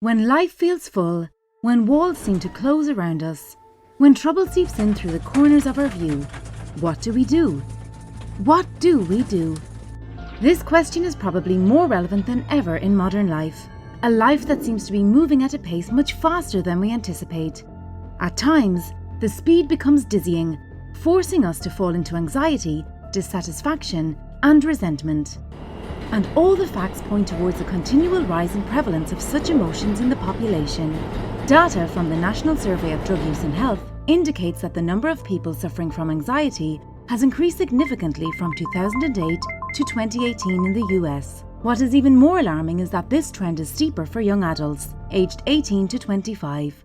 When life feels full, when walls seem to close around us, when trouble seeps in through the corners of our view, what do we do? What do we do? This question is probably more relevant than ever in modern life, a life that seems to be moving at a pace much faster than we anticipate. At times, the speed becomes dizzying, forcing us to fall into anxiety, dissatisfaction, and resentment. And all the facts point towards a continual rise in prevalence of such emotions in the population. Data from the National Survey of Drug Use and Health indicates that the number of people suffering from anxiety has increased significantly from 2008 to 2018 in the US. What is even more alarming is that this trend is steeper for young adults, aged 18 to 25.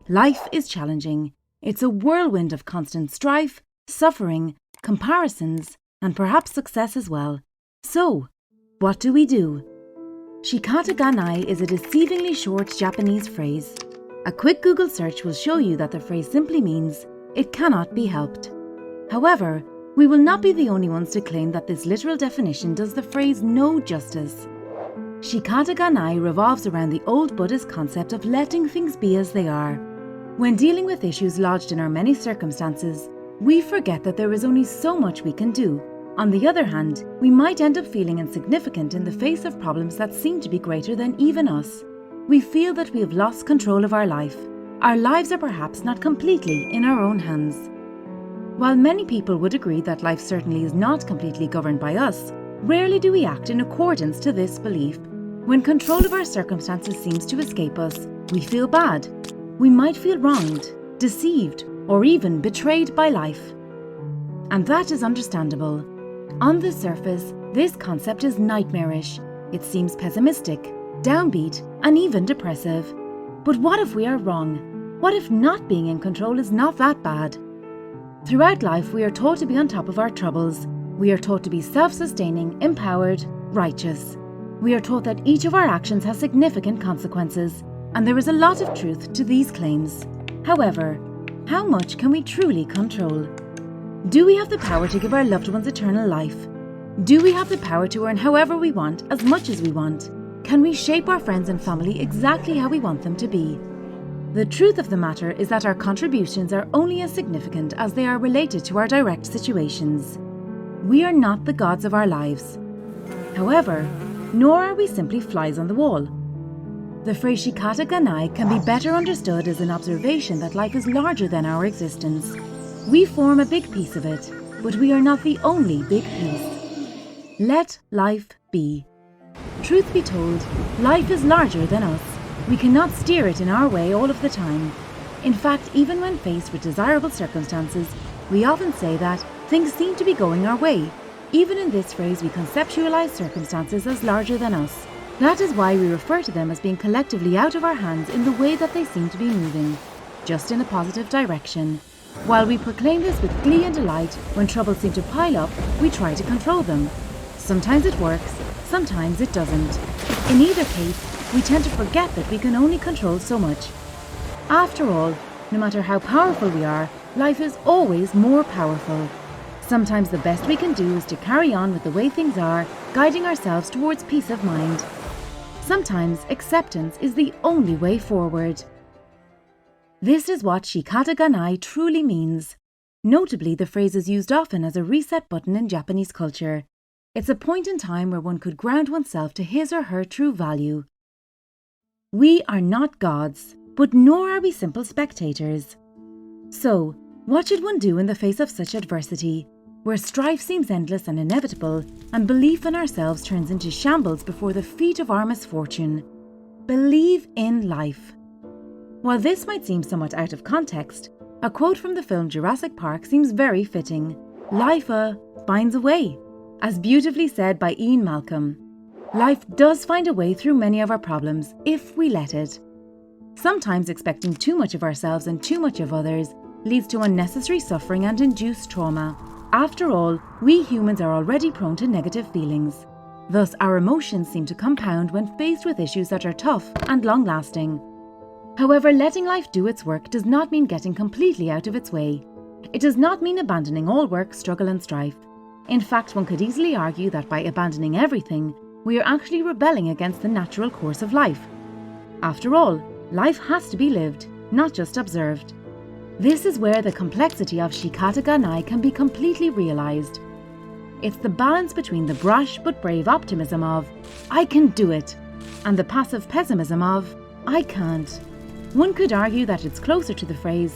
Life is challenging. It's a whirlwind of constant strife, suffering, comparisons, and perhaps success as well. So, what do we do? Shikata ga nai is a deceivingly short Japanese phrase. A quick Google search will show you that the phrase simply means, "It cannot be helped." However, we will not be the only ones to claim that this literal definition does the phrase no justice. Shikata ga nai revolves around the old Buddhist concept of letting things be as they are. When dealing with issues lodged in our many circumstances, we forget that there is only so much we can do. On the other hand, we might end up feeling insignificant in the face of problems that seem to be greater than even us. We feel that we have lost control of our life. Our lives are perhaps not completely in our own hands. While many people would agree that life certainly is not completely governed by us, rarely do we act in accordance to this belief. When control of our circumstances seems to escape us, we feel bad. We might feel wronged, deceived, or even betrayed by life. And that is understandable. On the surface, this concept is nightmarish. It seems pessimistic, downbeat, and even depressive. But what if we are wrong? What if not being in control is not that bad? Throughout life, we are taught to be on top of our troubles. We are taught to be self-sustaining, empowered, righteous. We are taught that each of our actions has significant consequences, and there is a lot of truth to these claims. However, how much can we truly control? Do we have the power to give our loved ones eternal life? Do we have the power to earn however we want, as much as we want? Can we shape our friends and family exactly how we want them to be? The truth of the matter is that our contributions are only as significant as they are related to our direct situations. We are not the gods of our lives. However, nor are we simply flies on the wall. The phrase Shikata ga nai can be better understood as an observation that life is larger than our existence. We form a big piece of it, but we are not the only big piece. Let life be. Truth be told, life is larger than us. We cannot steer it in our way all of the time. In fact, even when faced with desirable circumstances, we often say that things seem to be going our way. Even in this phrase, we conceptualize circumstances as larger than us. That is why we refer to them as being collectively out of our hands in the way that they seem to be moving, just in a positive direction. While we proclaim this with glee and delight, when troubles seem to pile up, we try to control them. Sometimes it works, sometimes it doesn't. In either case, we tend to forget that we can only control so much. After all, no matter how powerful we are, life is always more powerful. Sometimes the best we can do is to carry on with the way things are, guiding ourselves towards peace of mind. Sometimes acceptance is the only way forward. This is what Shikata ga nai truly means. Notably, the phrase is used often as a reset button in Japanese culture. It's a point in time where one could ground oneself to his or her true value. We are not gods, but nor are we simple spectators. So, what should one do in the face of such adversity, where strife seems endless and inevitable, and belief in ourselves turns into shambles before the feet of our misfortune? Believe in life. While this might seem somewhat out of context, a quote from the film Jurassic Park seems very fitting. Life finds a way. As beautifully said by Ian Malcolm, life does find a way through many of our problems if we let it. Sometimes expecting too much of ourselves and too much of others leads to unnecessary suffering and induced trauma. After all, we humans are already prone to negative feelings. Thus, our emotions seem to compound when faced with issues that are tough and long-lasting. However, letting life do its work does not mean getting completely out of its way. It does not mean abandoning all work, struggle and strife. In fact, one could easily argue that by abandoning everything, we are actually rebelling against the natural course of life. After all, life has to be lived, not just observed. This is where the complexity of Shikata Ga Nai can be completely realized. It's the balance between the brash but brave optimism of, I can do it, and the passive pessimism of, I can't. One could argue that it's closer to the phrase,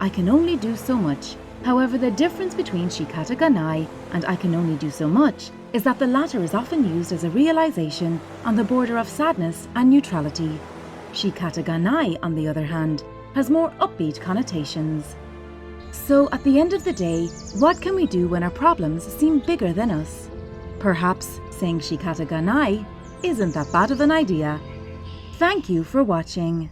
I can only do so much. However, the difference between Shikata Ga Nai and I can only do so much is that the latter is often used as a realization on the border of sadness and neutrality. Shikata Ga Nai, on the other hand, has more upbeat connotations. So, at the end of the day, what can we do when our problems seem bigger than us? Perhaps saying Shikata Ga Nai isn't that bad of an idea. Thank you for watching.